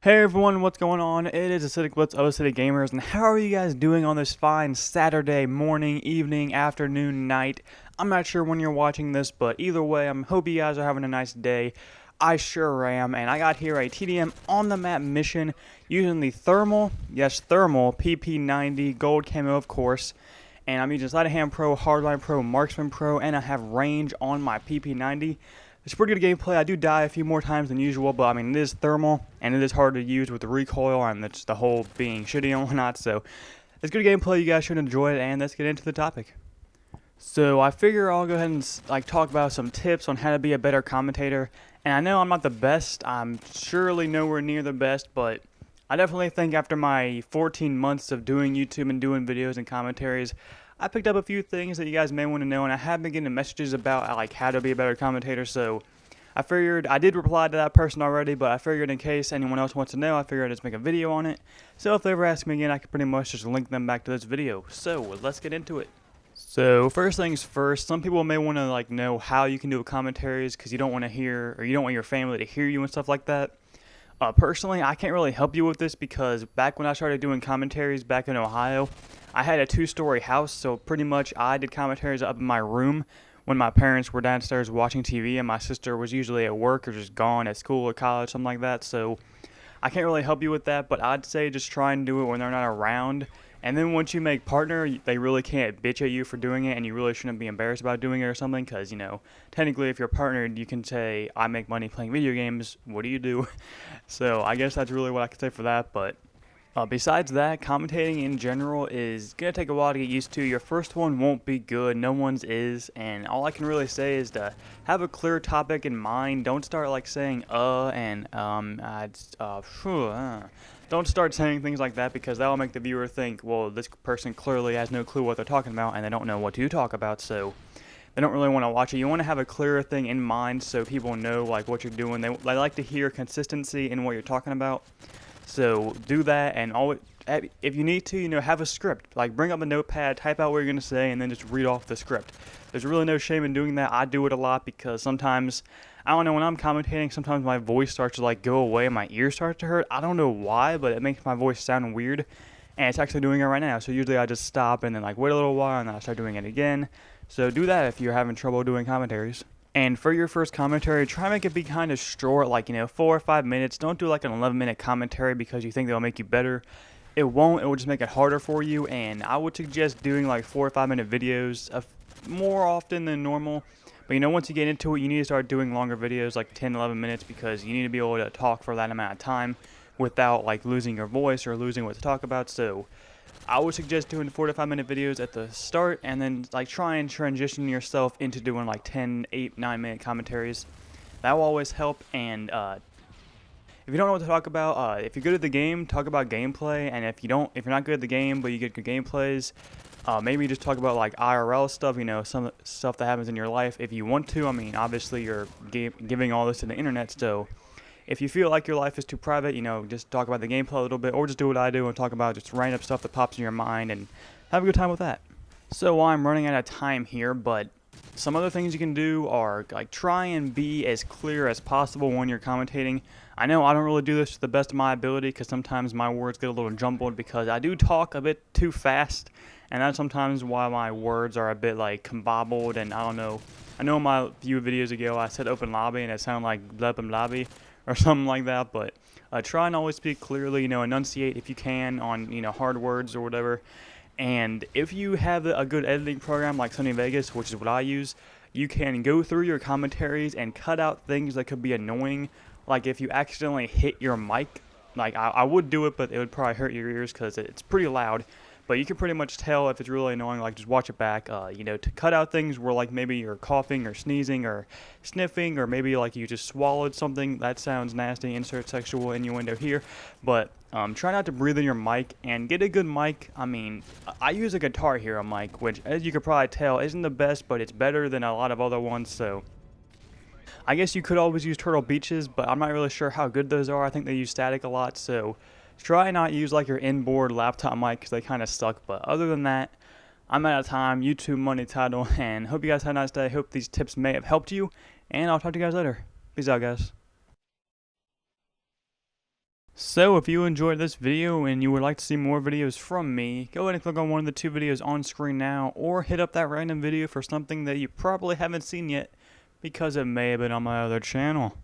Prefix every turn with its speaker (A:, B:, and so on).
A: Hey everyone, what's going on? It is Acidic Blitz of Acidic Gamers, and how are you guys doing on this fine Saturday morning, evening, afternoon, night? I'm not sure when you're watching this, but either way, I hope you guys are having a nice day. I sure am, and I got here a TDM on the map mission using the thermal, yes thermal, PP90, gold camo of course, and I'm using Sleight of Hand Pro, Hardline Pro, Marksman Pro, and I have range on my PP90. It's pretty good gameplay. I do die a few more times than usual, but I mean, it is thermal, and it is hard to use with the recoil, and it's the whole being shitty and whatnot, so it's good gameplay. You guys should enjoy it, and let's get into the topic. So I figure I'll go ahead and talk about some tips on how to be a better commentator, and I know I'm not the best. I'm surely nowhere near the best, but I definitely think after my 14 months of doing YouTube and doing videos and commentaries, I picked up a few things that you guys may want to know, and I have been getting messages about like how to be a better commentator, so I figured I did reply to that person already, but I figured in case anyone else wants to know, I figured I'd just make a video on it. So if they ever ask me again, I can pretty much just link them back to this video. So let's get into it. So first things first, some people may want to know how you can do commentaries because you don't want to hear, or you don't want your family to hear you and stuff like that. Personally, I can't really help you with this because back when I started doing commentaries back in Ohio, I had a two-story house, so pretty much I did commentaries up in my room when my parents were downstairs watching TV and my sister was usually at work or just gone at school or college, something like that, so I can't really help you with that, but I'd say just try and do it when they're not around. And then once you make partner, they really can't bitch at you for doing it, and you really shouldn't be embarrassed about doing it or something, because, technically if you're partnered, you can say, I make money playing video games, what do you do? So I guess that's really what I can say for that, but besides that, commentating in general is going to take a while to get used to. Your first one won't be good, no one's is, and all I can really say is to have a clear topic in mind. Don't start saying and don't start saying things like that because that will make the viewer think, well, this person clearly has no clue what they're talking about and they don't know what to talk about, so they don't really want to watch it. You want to have a clearer thing in mind so people know what you're doing. They like to hear consistency in what you're talking about. So do that, and always, if you need to, have a script. Bring up a notepad, type out what you're going to say, and then just read off the script. There's really no shame in doing that. I do it a lot because sometimes, I don't know, when I'm commentating, sometimes my voice starts to go away and my ears start to hurt. I don't know why, but it makes my voice sound weird, and it's actually doing it right now. So usually I just stop and then wait a little while, and then I start doing it again. So do that if you're having trouble doing commentaries. And for your first commentary, try to make it be kind of short, 4 or 5 minutes. Don't do an 11-minute commentary because you think they'll make you better. It won't. It will just make it harder for you. And I would suggest doing 4 or 5 minute videos more often than normal. But once you get into it, you need to start doing longer videos, 10, 11 minutes, because you need to be able to talk for that amount of time without losing your voice or losing what to talk about. So I would suggest doing 4 to 5 minute videos at the start, and then try and transition yourself into doing 10, 8, 9 minute commentaries. That will always help. And if you don't know what to talk about, if you're good at the game, talk about gameplay. And if you're not good at the game but you get good gameplays, maybe just talk about IRL stuff. Some stuff that happens in your life if you want to. I mean, obviously you're giving all this to the internet, so if you feel like your life is too private, just talk about the gameplay a little bit, or just do what I do and talk about just random stuff that pops in your mind and have a good time with that. So I'm running out of time here, but some other things you can do are try and be as clear as possible when you're commentating. I know I don't really do this to the best of my ability because sometimes my words get a little jumbled because I do talk a bit too fast, and that's sometimes why my words are a bit combobbled, and I don't know. I know in my few videos ago I said open lobby and it sounded like blep lobby or something like that, but try and always speak clearly, enunciate if you can on, hard words or whatever. And if you have a good editing program like Sony Vegas, which is what I use, you can go through your commentaries and cut out things that could be annoying. If you accidentally hit your mic, I would do it, but it would probably hurt your ears because it's pretty loud. But you can pretty much tell if it's really annoying, just watch it back, to cut out things where maybe you're coughing or sneezing or sniffing, or maybe you just swallowed something. That sounds nasty, insert sexual innuendo here, but try not to breathe in your mic and get a good mic. I mean, I use a Guitar Hero mic, which as you could probably tell isn't the best, but it's better than a lot of other ones, so I guess you could always use Turtle Beaches, but I'm not really sure how good those are. I think they use static a lot, so try not use your inboard laptop mic because they kind of suck. But other than that, I'm out of time. YouTube money title, and hope you guys had a nice day. Hope these tips may have helped you, and I'll talk to you guys later. Peace out, guys. So if you enjoyed this video and you would like to see more videos from me, go ahead and click on one of the 2 videos on screen now, or hit up that random video for something that you probably haven't seen yet because it may have been on my other channel.